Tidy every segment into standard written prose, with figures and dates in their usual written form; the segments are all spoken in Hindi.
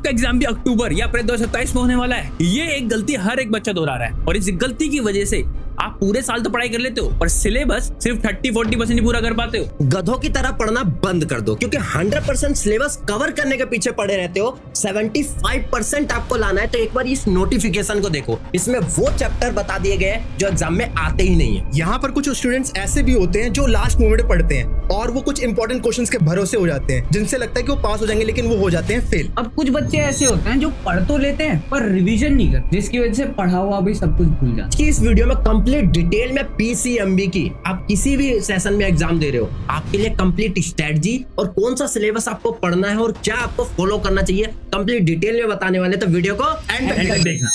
आपका एग्जाम भी अक्टूबर या अप्रैल 2027 में होने वाला है। ये एक गलती हर एक बच्चा दोहरा रहा है और इस गलती की वजह से आप पूरे साल तो पढ़ाई कर लेते हो पर सिलेबस सिर्फ 30-40% ही पूरा कर पाते हो। गधों की तरह पढ़ना बंद कर दो, क्योंकि 100% सिलेबस कवर करने के पीछे पड़े रहते हो। 75% आपको लाना है। तो एक बार इस नोटिफिकेशन को देखो, इसमें वो चैप्टर बता दिए गए जो एग्जाम में आते ही नहीं है। यहाँ पर कुछ स्टूडेंट्स ऐसे भी होते हैं जो लास्ट मोमेंट में पढ़ते हैं और वो कुछ इंपॉर्टेंट क्वेश्चंस के भरोसे हो जाते हैं, जिनसे लगता है कि वो पास हो जाएंगे, लेकिन वो हो जाते हैं फेल। अब कुछ बच्चे ऐसे होते हैं जो पढ़ तो लेते हैं पर रिवीजन नहीं करते, जिसकी वजह से पढ़ा हुआ भी सब कुछ भूल जाते हैं। इस वीडियो में कंप्लीट डिटेल में पीसीएमबी की, आप किसी भी सेशन में एग्जाम दे रहे हो, आपके लिए कंप्लीट स्ट्रेटजी और कौन सा सिलेबस आपको पढ़ना है और क्या आपको फॉलो करना चाहिए, कंप्लीट डिटेल में बताने वाले। तो वीडियो को एंड तक देखना।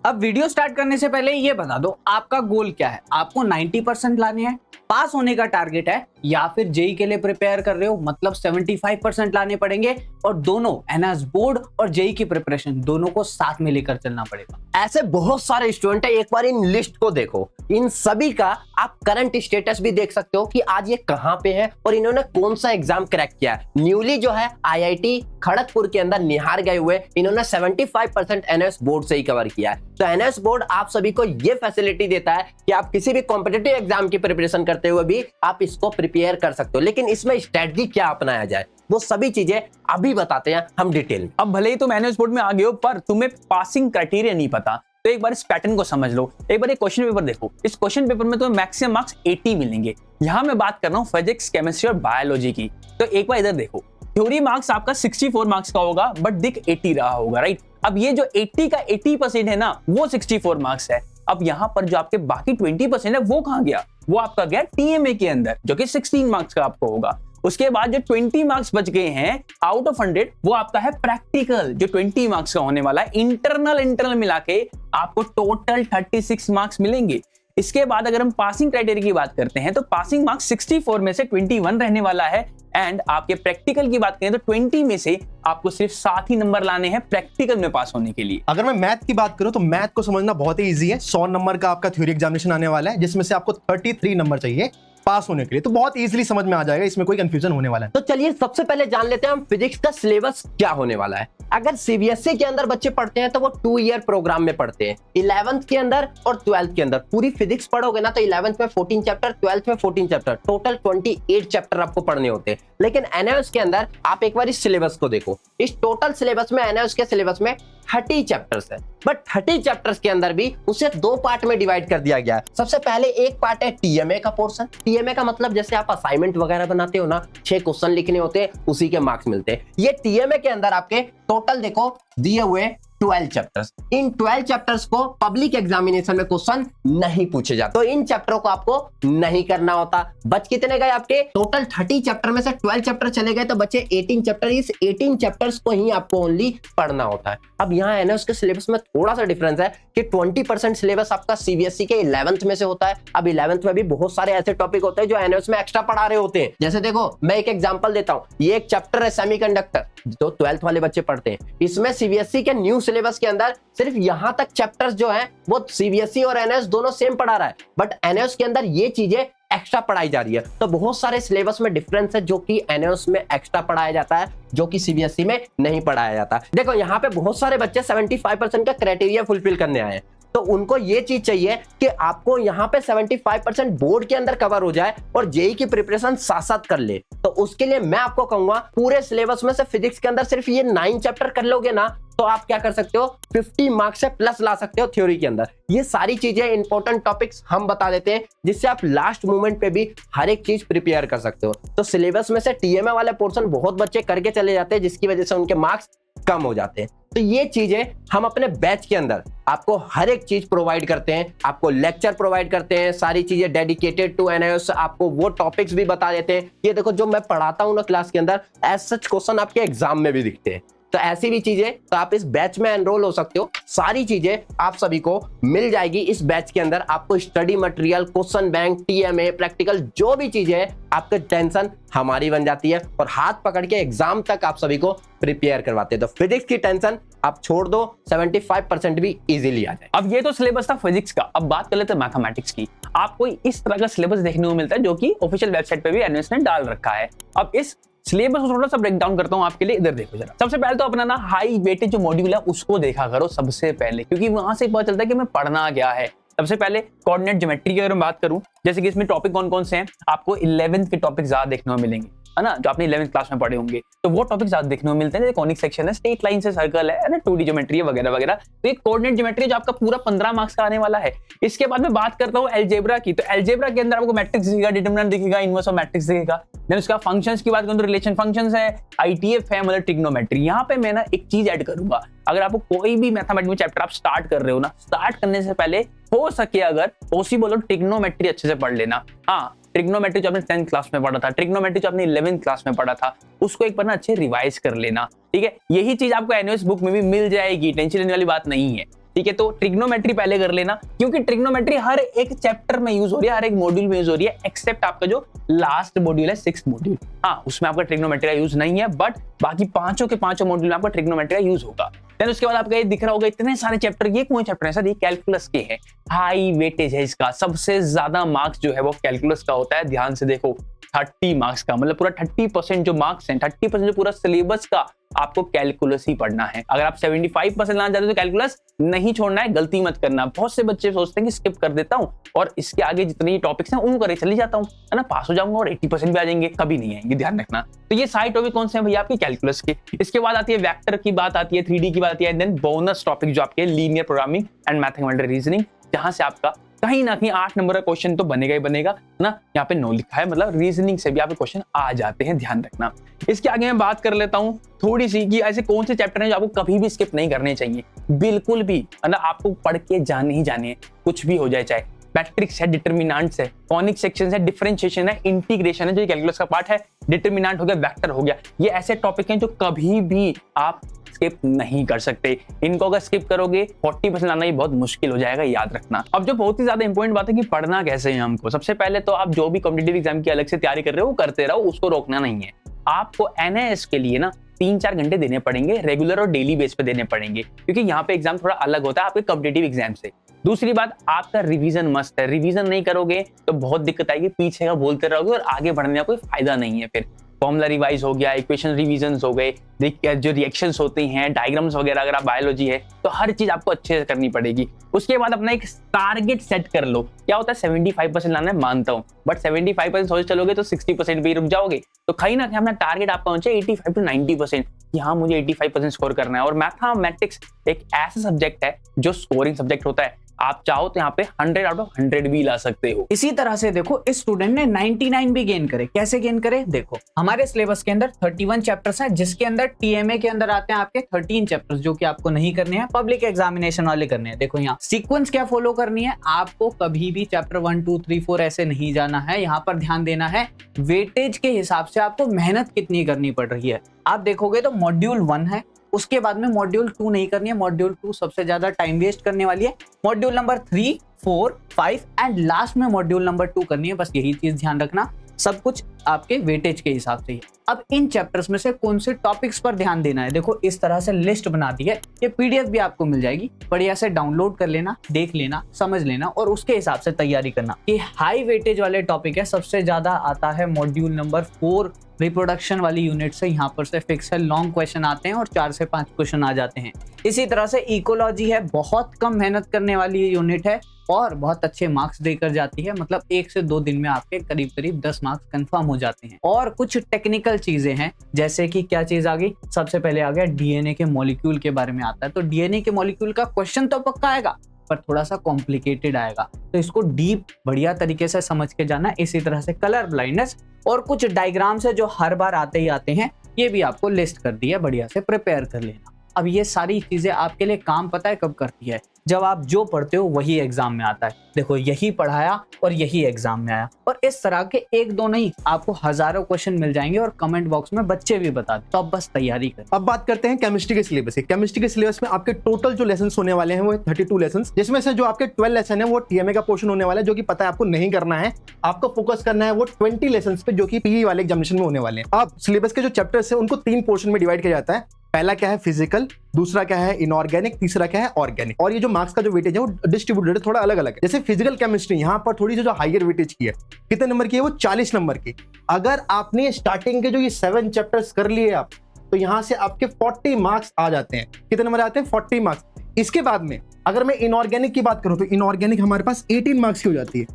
अब वीडियो स्टार्ट करने से पहले ये बता दो आपका गोल क्या है। आपको 90% लाने हैं, पास होने का टारगेट है, या फिर जेई के लिए प्रिपेयर कर रहे हो मतलब 75% लाने पड़ेंगे और दोनों एनएस बोर्ड और जेई की प्रिपरेशन दोनों को साथ में लेकर चलना पड़ेगा। ऐसे बहुत सारे स्टूडेंट है, एक बार इन लिस्ट को देखो। इन सभी का आप करंट स्टेटस भी देख सकते हो कि आज ये कहां पे है और इन्होंने कौन सा एग्जाम क्रैक किया है। न्यूली जो है आईआईटी खड़गपुर के अंदर निहार गए हुए, इन्होंने 75% एनएस बोर्ड से ही कवर किया है। तो एनएस बोर्ड आप सभी को ये फैसिलिटी देता है कि आप किसी भी कॉम्पिटिटिव एग्जाम की प्रिपरेशन करते हुए भी आप इसको प्रिपेयर कर सकते हो। लेकिन इसमें स्ट्रेटजी क्या अपनाया जाए, वो सभी चीजें अभी बताते हैं हम डिटेल में। अब भले ही तुम एनएस बोर्ड में आ गए हो पर तुम्हें पासिंग क्राइटेरिया नहीं पता, तो एक बार इस पैटर्न को समझ लो। एक बार ये क्वेश्चन पेपर देखो। इस क्वेश्चन पेपर में तुम्हें मैक्सिमम मार्क्स 80 मिलेंगे। यहाँ मैं बात कर रहा हूँ फिजिक्स, केमिस्ट्री और बायोलॉजी की। तो एक बार इधर देखो, थ्योरी मार्क्स आपका 64 मार्क्स का होगा बट दिख 80 रहा होगा, राइट। अब ये जो 80 का 80% है ना, वो 64 मार्क्स है। अब यहाँ पर जो आपके बाकी 20% है वो कहाँ गया? वो आपका गया टीएमए के अंदर, जो कि 16 मार्क्स का आपको होगा। उसके बाद जो 20 मार्क्स बच गए हैं आउट ऑफ 100, वो आपका है प्रैक्टिकल, जो 20 मार्क्स का होने वाला है। इंटरनल मिला के आपको टोटल 36 मार्क्स मिलेंगे। इसके बाद अगर हम पासिंग क्राइटेरिया की बात करते हैं तो पासिंग मार्क्स 64 में से 21 रहने वाला है। एंड आपके प्रैक्टिकल की बात करें तो 20 में से आपको सिर्फ 7 ही नंबर लाने हैं प्रैक्टिकल में पास होने के लिए। अगर मैं मैथ की बात करूं तो मैथ को समझना बहुत ही इजी है। 100 नंबर का आपका थ्योरी एग्जामिनेशन आने वाला है, जिसमें से आपको 33 नंबर चाहिए पास होने के लिए। तो बहुत इजीली समझ में आ जाएगा, इसमें कोई कंफ्यूजन होने वाला है। तो चलिए सबसे पहले जान लेते हैं हम फिजिक्स का सिलेबस क्या होने वाला है। अगर सीबीएसई के अंदर बच्चे पढ़ते हैं तो वो 2 ईयर प्रोग्राम में पढ़ते हैं। 11th के अंदर और 12th के अंदर पूरी फिजिक्स पढ़ोगे ना तो 11th में 14 चैप्टर, 12th में 14 चैप्टर, टोटल 28 चैप्टर आपको पढ़ने होते हैं। लेकिन एनएस के अंदर आप एक बार इस सिलेबस को देखो। इस टोटल सिलेबस में एनएस के सिलेबस में 30 चैप्टर्स है, बट 30 चैप्टर्स के अंदर भी उसे 2 पार्ट में डिवाइड कर दिया गया है। सबसे पहले एक पार्ट है टीएमए का पोर्शन। टीएमए का मतलब जैसे आप असाइनमेंट वगैरह बनाते हो ना, 6 क्वेश्चन लिखने होते हैं, उसी के मार्क्स मिलते हैं। ये टीएमए के अंदर आपके टोटल देखो दिए हुए 12 चैप्टर्स। इन 12 चैप्टर्स को पब्लिक एग्जामिनेशन में क्वेश्चन नहीं पूछे जाते, तो इन चैप्टरों को आपको नहीं करना होता। बच कितने गए आपके? टोटल 30 चैप्टर में से 12 चैप्टर चले गए तो बचे 18 चैप्टर। इस 18 चैप्टर्स को ही आपको ओनली पढ़ना होता है। अब यहाँ एनएस के सिलेबस में थोड़ा सा डिफरेंस है कि 20% सिलेबस आपका सीबीएसई के 11th में से होता है। अब 11th में भी बहुत सारे ऐसे टॉपिक होते हैं जो एनएस में एक्स्ट्रा पढ़ा रहे होते हैं। जैसे देखो मैं एक एग्जांपल देता हूँ, ये एक चैप्टर है सेमीकंडक्टर, जो 12th वाले बच्चे पढ़ते हैं। इसमें सीबीएसई के न्यू सिलेबस के अंदर सिर्फ यहां तक चैप्टर्स जो हैं वो सीबीएसई और एनएस दोनों सेम पढ़ा रहा है, बट एनएस के अंदर ये चीजें एक्स्ट्रा पढ़ाई जा रही है। तो बहुत सारे सिलेबस में डिफरेंस है जो कि एनएस में एक्स्ट्रा पढ़ाया जाता है, जो कि सीबीएसई में नहीं पढ़ाया जाता। देखो यहाँ पे बहुत सारे बच्चे 75% का क्राइटेरिया फुलफिल करने आए हैं, तो उनको ये चीज चाहिए कि आपको यहाँ पे 75% बोर्ड के अंदर कवर हो जाए और जेई की प्रिपरेशन साथ साथ कर ले। तो उसके लिए मैं आपको कहूंगा पूरे सिलेबस में से फिजिक्स के अंदर सिर्फ ये 9 चैप्टर कर लोगे ना, तो आप क्या कर सकते हो 50 मार्क्स से प्लस ला सकते हो थ्योरी के अंदर। ये सारी चीजें इंपॉर्टेंट टॉपिक्स हम बता देते हैं, जिससे आप लास्ट मोमेंट पे भी हर एक चीज प्रिपेयर कर सकते हो। तो सिलेबस में से टीएमए वाले पोर्शन बहुत बच्चे करके चले जाते हैं, जिसकी वजह से उनके मार्क्स कम हो जाते हैं। तो ये चीजें हम अपने बैच के अंदर आपको हर एक चीज प्रोवाइड करते हैं, आपको लेक्चर प्रोवाइड करते हैं, सारी चीजें डेडिकेटेड टू एनआईओएस, आपको वो टॉपिक्स भी बता देते हैं। ये देखो जो मैं पढ़ाता हूं ना क्लास के अंदर, एज सच क्वेश्चन आपके एग्जाम में भी दिखते हैं। तो ऐसी भी चीजें, तो आप इस बैच में एनरोल हो सकते हो। सारी चीजें आप सभी को मिल जाएगी इस बैच के अंदर। आपको study material, question bank, TMA, practical, जो भी चीजें है आपके टेंशन हमारी बन जाती है और हाथ पकड़ के एग्जाम तक आप सभी को प्रिपेयर करवाते हैं। तो फिजिक्स की टेंशन आप छोड़ दो, 75% भी इजीली आ जाए। अब ये तो सिलेबस था फिजिक्स का। अब बात कर लेते हैं मैथमेटिक्स की। आपको इस तरह का सिलेबस देखने को मिलता है जो कि ऑफिशियल वेबसाइट पे भी एनएस ने डाल रखा है। अब इस सिलेबस को थोड़ा सा ब्रेक डाउन करता हूं आपके लिए, इधर देखो जरा। सबसे पहले तो अपना ना हाई वेटेज जो मॉड्यूल है उसको देखा करो सबसे पहले, क्योंकि वहां से पता चलता है कि मैं पढ़ना क्या है। सबसे पहले कोऑर्डिनेट ज्योमेट्री की अगर मैं बात करूं, जैसे कि इसमें टॉपिक कौन कौन से हैं, आपको 11th के टॉपिक ज्यादा देखने को मिलेंगे, है ना, जो आपने 11th क्लास में पढ़े होंगे, तो वो टॉपिक ज्यादा देखने को मिलते हैं। जैसे कॉनिक सेक्शन है, स्ट्रेट लाइन से सर्कल है ना, 2D ज्योमेट्री वगैरह वगैरह। तो ये कोऑर्डिनेट ज्योमेट्री जो आपका पूरा 15 मार्क्स का आने वाला है। इसके बाद मैं बात करता हूँ अलजेब्रा की, तो अलजेब्रा के अंदर आपको मैट्रिक्स दिखेगा, डिटरमिनेंट दिखेगा, इनवर्स ऑफ मैट्रिक्स दिखेगा। देन उसका फंक्शंस की बात करूं तो रिलेशन फंक्शंस है, आईटीएफ है, मतलब ट्रिग्नोमेट्री। यहाँ पे मैं ना एक चीज ऐड करूंगा, अगर आपको कोई भी मैथमेटिक्स में चैप्टर आप स्टार्ट कर रहे हो ना, स्टार्ट करने से पहले हो सके अगर पॉसिबल हो ट्रिग्नोमेट्री अच्छे से पढ़ लेना। हाँ, ट्रिग्नोमेट्री जो आपने 10th क्लास में पढ़ा था, ट्रिग्नोमेट्री जो आपने 11th क्लास में पढ़ा था, उसको एक बार ना अच्छे रिवाइज कर लेना, ठीक है। यही चीज आपको एनयूएस बुक में भी मिल जाएगी, टेंशन लेने वाली बात नहीं है, ठीक है। तो ट्रिग्नोमेट्री पहले कर लेना, क्योंकि ट्रिग्नोमेट्री हर एक चैप्टर में यूज हो रही है, हर एक मॉड्यूल में यूज हो रही है, एक्सेप्ट आपका जो लास्ट मॉड्यूल है 6th मॉड्यूल, हाँ उसमें आपका ट्रिग्नोमेट्री का यूज नहीं है, बट बाकी पांचों के पांचों मॉड्यूल में आपका ट्रिग्नोमेट्री का यूज होगा। देन उसके बाद आपका ये दिख रहा होगा इतने सारे चैप्टर, ये कौन चैप्टर है सर, ये कैलकुलस के हैं, हाई वेटेज है इसका, सबसे ज्यादा मार्क्स जो है वो कैलकुलस का होता है। ध्यान से देखो 30 मार्क्स का, मतलब पूरा 30% जो मार्क्स हैं, 30% जो पूरा सिलेबस का आपको कैलकुलस ही पढ़ना है। अगर आप 75% लाना चाहते हो तो कैलकुलस नहीं छोड़ना है, गलती मत करना। बहुत से बच्चे सोचते हैं कि स्किप कर देता हूँ और इसके आगे जितने टॉपिक्स हैं उनको करे चली जाता हूँ, है ना, पास हो जाऊंगा और 80% भी आ जाएंगे, कभी नहीं आएंगे, ध्यान रखना। तो ये सारे टॉपिक कौन से हैं भैया आपके कैलकुलस के। इसके बाद आती है वेक्टर की बात आती है, 3D की बात आती है, देन बोनस टॉपिक जो आपके linear programming and mathematical reasoning, जहां से आपका कहीं ना कहीं 8 नंबर का क्वेश्चन तो बनेगा ही बनेगा ना। यहाँ पे 9 लिखा है, मतलब रीजनिंग से भी आपके क्वेश्चन आ जाते हैं, ध्यान रखना। इसके आगे मैं बात कर लेता हूँ थोड़ी सी कि ऐसे कौन से चैप्टर हैं जो आपको कभी भी स्किप नहीं करने चाहिए, बिल्कुल भी, मतलब आपको पढ़ के जाने ही जाने हैं, कुछ भी हो जाए, चाहे मैट्रिक्स है, डिटरमिनेंट्स है, कॉनिक सेक्शन है, डिफरेंशिएशन है, इंटीग्रेशन है जो कैलकुलस का पार्ट है, डिटरमिनेंट हो गया, वेक्टर हो गया, ये ऐसे टॉपिक हैं जो कभी भी आप स्किप नहीं कर सकते। इनको अगर स्किप करोगे 40% लाना ही बहुत मुश्किल हो जाएगा, याद रखना। अब जो बहुत ही ज्यादा इंपॉर्टेंट बात है कि पढ़ना कैसे है हमको, सबसे पहले तो आप जो भी कॉम्पिटिटिव एग्जाम की अलग से तैयारी कर रहे हो वो करते रहो, उसको रोकना नहीं है। आपको एनआईएस के लिए ना 3-4 घंटे देने पड़ेंगे, रेगुलर और डेली बेस पे देने पड़ेंगे, क्योंकि यहाँ पे एग्जाम थोड़ा अलग होता है आपके कॉम्पिटिटिव एग्जाम से। दूसरी बात, आपका रिवीजन मस्ट है, रिवीजन नहीं करोगे तो बहुत दिक्कत आएगी, पीछे का बोलते रहोगे और आगे बढ़ने का कोई फायदा नहीं है। फिर फॉर्मूला रिवाइज हो गया, इक्वेशन रिवीजन्स हो गए, जो रिएक्शंस होती हैं, डायग्राम्स वगैरह, अगर आप बायोलॉजी है तो हर चीज आपको अच्छे से करनी पड़ेगी। उसके बाद अपना एक टारगेट सेट कर लो, क्या होता है 75% लाना है मानता हूँ, बट 75% सोच चलोगे तो 60% भी रुक जाओगे। तो कहीं ना कहीं अपना टारगेट आपका होना चाहिए 85 to 90% कि हाँ मुझे 85% स्कोर करना है। और मैथमेटिक्स एक ऐसा सब्जेक्ट है जो स्कोरिंग सब्जेक्ट होता है, आप चाहो तो यहाँ पे 100 out of 100 भी ला सकते हो। इसी तरह से देखो इस स्टूडेंट ने 99 भी गेन करे, कैसे गेन करे, देखो हमारे सिलेबस के अंदर 31 चैप्टर्स हैं, जिसके अंदर टीएमए के अंदर आते हैं आपके 13 चैप्टर्स, जो कि आपको नहीं करने हैं, पब्लिक एग्जामिनेशन वाले करने हैं। देखो यहाँ सीक्वेंस क्या फॉलो करनी है, आपको कभी भी चैप्टर 1, 2, 3, 4 ऐसे नहीं जाना है, यहाँ पर ध्यान देना है वेटेज के हिसाब से आपको मेहनत कितनी करनी पड़ रही है। आप देखोगे तो मॉड्यूल 1 है, उसके बाद में मॉड्यूल 2 नहीं करनी है, मॉड्यूल 2 सबसे ज्यादा टाइम वेस्ट करने वाली है, मॉड्यूल नंबर 3, 4, 5 एंड लास्ट में मॉड्यूल नंबर 2 करनी है। बस यही चीज ध्यान रखना, सब कुछ आपके वेटेज के हिसाब से ही। अब इन चैप्टर्स में से कौन से टॉपिक्स पर ध्यान देना है, देखो इस तरह से लिस्ट बना दी है, ये पीडीएफ भी आपको मिल जाएगी, बढ़िया से डाउनलोड कर लेना, देख लेना, समझ लेना और उसके हिसाब से तैयारी करना। ये हाई वेटेज वाले टॉपिक है, सबसे ज्यादा आता है मॉड्यूल नंबर 4 रिप्रोडक्शन वाली यूनिट से, यहाँ पर से फिक्स है, लॉन्ग क्वेश्चन आते हैं और 4 से 5 क्वेश्चन आ जाते हैं। इसी तरह से इकोलॉजी है, बहुत कम मेहनत करने वाली यूनिट है और बहुत अच्छे मार्क्स देकर जाती है, मतलब 1 से 2 दिन में आपके करीब करीब 10 मार्क्स कंफर्म हो जाते हैं। और कुछ टेक्निकल चीजें हैं, जैसे कि क्या चीज आ गई, सबसे पहले आ गया डीएनए के मॉलिक्यूल के बारे में आता है। तो डीएनए के मॉलिक्यूल का क्वेश्चन तो पक्का आएगा पर थोड़ा सा कॉम्प्लिकेटेड आएगा, तो इसको डीप बढ़िया तरीके से समझ के जाना। इसी तरह से कलर ब्लाइंडनेस और कुछ डायग्राम्स है जो हर बार आते ही आते हैं, ये भी आपको लिस्ट कर दी है, बढ़िया से प्रिपेयर कर लेना। अब ये सारी चीजें आपके लिए काम पता है कब करती है, जब आप जो पढ़ते हो वही एग्जाम में आता है। देखो यही पढ़ाया और यही एग्जाम में आया, और इस तरह के 1-2 नहीं आपको हजारों क्वेश्चन मिल जाएंगे और कमेंट बॉक्स में बच्चे भी बता दें, तो अब बस तैयारी करें। अब बात करते हैं केमिस्ट्री के सिलेबस की। केमिस्ट्री के सिलेबस में आपके टोटल जो लेसन होने वाले हैं वो 32 लेसन, जिसमें से जो आपके 12 लेसन है वो टीएमए का पोर्शन होने वाला है, जो कि पता है आपको नहीं करना है, आपको फोकस करना है वो 20 लेसन पे जो कि पीई वाले एग्जामिनेशन में होने वाले हैं। अब सिलेबस के जो चैप्टर्स है उनको 3 पोर्शन में डिवाइड किया जाता है। पहला क्या है फिजिकल, दूसरा क्या है इनऑर्गेनिक, तीसरा क्या है ऑर्गेनिक। और ये जो मार्क्स का जो वेटेज है वो डिस्ट्रीब्यूटेड है, थोड़ा अलग अलग है। जैसे फिजिकल केमिस्ट्री यहाँ पर थोड़ी सी जो हाइयर वेटेज की है, कितने नंबर की है वो 40 नंबर की। अगर आपने स्टार्टिंग के जो ये 7 चैप्टर्स कर लिए आप, तो यहाँ से आपके 40 मार्क्स आ जाते हैं। कितने नंबर आते हैं? 40 मार्क्स। इसके बाद में अगर मैं इनऑर्गेनिक की बात करूं तो इनऑर्गेनिक हमारे पास 18 मार्क्स की हो जाती है।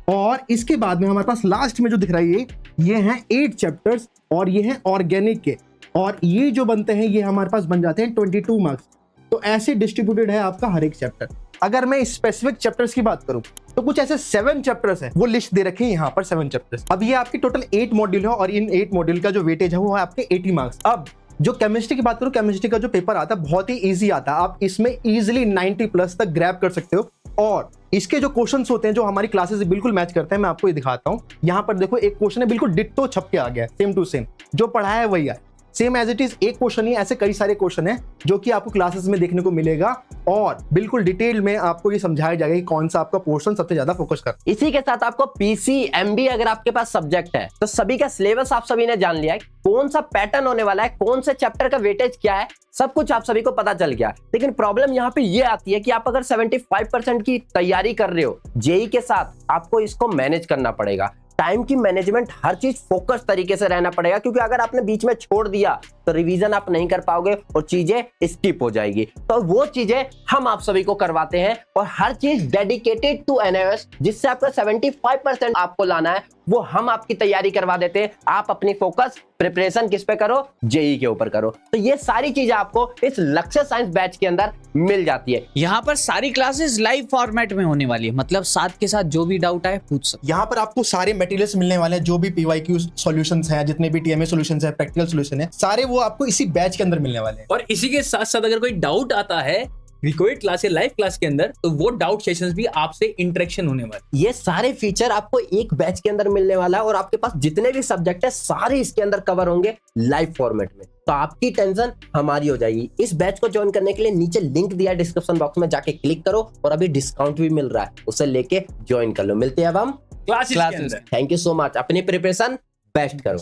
और इसके बाद में हमारे पास लास्ट में जो दिख रहा है ये हैं 8 चैप्टर्स और ये हैं ऑर्गेनिक के, और ये जो बनते हैं ये हमारे पास बन जाते हैं 22 मार्क्स। तो ऐसे डिस्ट्रीब्यूटेड है आपका हर एक चैप्टर। अगर मैं स्पेसिफिक चैप्टर्स की बात करूं तो कुछ ऐसे 7 चैप्टर्स हैं, वो लिस्ट दे रखे हैं यहाँ पर 7 चैप्टर्स। अब ये आपकी टोटल 8 मॉड्यूल है और इन 8 मॉड्यूल का जो वेटेज है वो है आपके 80 मार्क्स। अब जो केमिस्ट्री की बात करूं, केमिस्ट्री का जो पेपर आता है बहुत ही इजी आता है, आप इसमें इजीली 90 प्लस तक ग्रैब कर सकते हो। और इसके जो क्वेश्चंस होते हैं जो हमारी क्लासेस से बिल्कुल मैच करते हैं, मैं आपको ये दिखाता हूं। यहाँ पर देखो एक क्वेश्चन है बिल्कुल डिट्टो छप के आ गया है, सेम टू सेम जो पढ़ाया है वही है, सेम एज इट इज। एक क्वेश्चन ही, ऐसे कई सारे क्वेश्चन हैं जो कि आपको क्लासेस में देखने को मिलेगा और बिल्कुल डिटेल में आपको ये समझाया जाएगा कि कौन सा आपका पोर्शन सबसे ज्यादा फोकस कर। इसी के साथ आपको पीसीएमबी अगर आपके पास सब्जेक्ट है तो सभी का सिलेबस आप सभी ने जान लिया है, कौन सा पैटर्न होने वाला है, कौन से चैप्टर का वेटेज क्या है, सब कुछ आप सभी को पता चल गया। लेकिन प्रॉब्लम यहाँ पे ये आती है कि आप अगर 75% की तैयारी कर रहे हो जेई के साथ, आपको इसको मैनेज करना पड़ेगा। टाइम की मैनेजमेंट, हर चीज फोकस तरीके से रहना पड़ेगा, क्योंकि अगर आपने बीच में छोड़ दिया तो रिवीजन आप नहीं कर पाओगे और चीजें स्किप हो जाएगी। तो वो चीजें हम आप सभी को करवाते हैं और हर चीज डेडिकेटेड टू एनआईओएस, जिससे आपका 75% आपको लाना है वो हम आपकी तैयारी करवा देते हैं। आप अपनी फोकस प्रिपरेशन किस पे करो? जेई के ऊपर करो। तो ये सारी चीजें आपको इस लक्ष्य साइंस बैच के अंदर मिल जाती है। यहाँ पर सारी क्लासेस लाइव फॉर्मेट में होने वाली है, मतलब साथ के साथ जो भी डाउट आए पूछ सकते। यहाँ पर आपको सारे मटेरियल्स मिलने वाले हैं, जो भी पीवाईक्यू सॉल्यूशंस हैं, जितने भी टीएमए सॉल्यूशंस हैं, प्रैक्टिकल सॉल्यूशन है, सारे वो आपको इसी बैच के अंदर मिलने वाले हैं। और इसी के साथ साथ अगर कोई डाउट आता है रिकॉर्डेड क्लास या लाइव क्लास के अंदर, तो वो डाउट सेशंस भी आपसे इंटरेक्शन होने वाले। ये सारे फीचर आपको एक बैच के अंदर मिलने वाला है और आपके पास जितने भी सब्जेक्ट है सारे इसके अंदर कवर होंगे लाइव फॉर्मेट में। तो आपकी टेंशन हमारी हो जाएगी। इस बैच को ज्वाइन करने के लिए नीचे लिंक दिया है डिस्क्रिप्शन बॉक्स में, जाके क्लिक करो और अभी डिस्काउंट भी मिल रहा है, उसे लेके ज्वाइन कर लो। मिलते हैं अब हम क्लासेस के अंदर। Thank you so much. अपनी प्रिपरेशन बेस्ट करो।